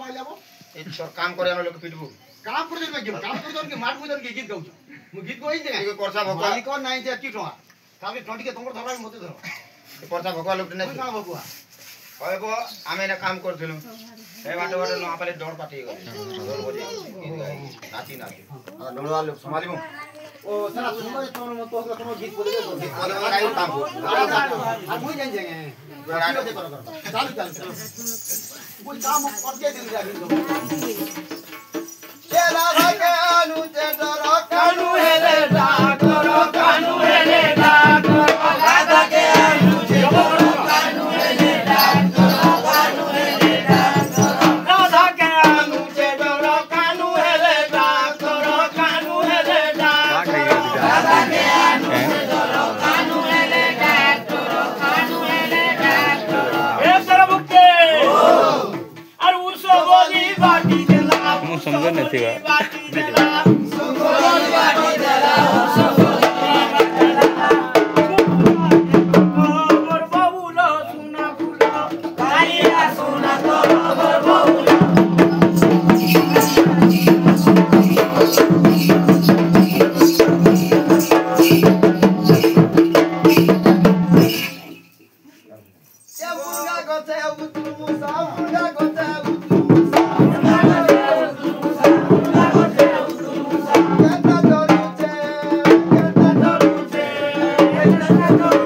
काम करे हम लोग पिटबू काम कर दे काम कर दे माट बुझन के गीत गाउछ मु गीत गई जे के परसा भगवा मालिक नाही जे की ठोआ ताके ठोटी के तंगर धरा मते धरो परसा भगवा लोग ने का भगवा कहबो आमे ना काम करथिलु ए बाटे बाटे न आपले डोर पाटी गले डोर बोली नाची नाची आ डोरवा लोग संभालिबो ओ सारा सुंदर तोन मत तो तुम गीत बोले गीत बोले काई काम आ मुई जान जाए राडो दे करो चालू चालू कोई काम कर के दिन जा चला भगवानु ते डरो कानु हेले डाकरो कानु हेले डाकरो राधा के आनु ते डरो कानु हेले डाकरो कानु हेले डाकरो राधा के आनु ते डरो कानु हेले डाकरो कानु हेले डाकरो राधा के आनु ते डरो कानु हेले डाकरो कानु हेले डाकरो ए सरबुके और उसो बोली बाटी देला मु समझ नहीं थी Thank you.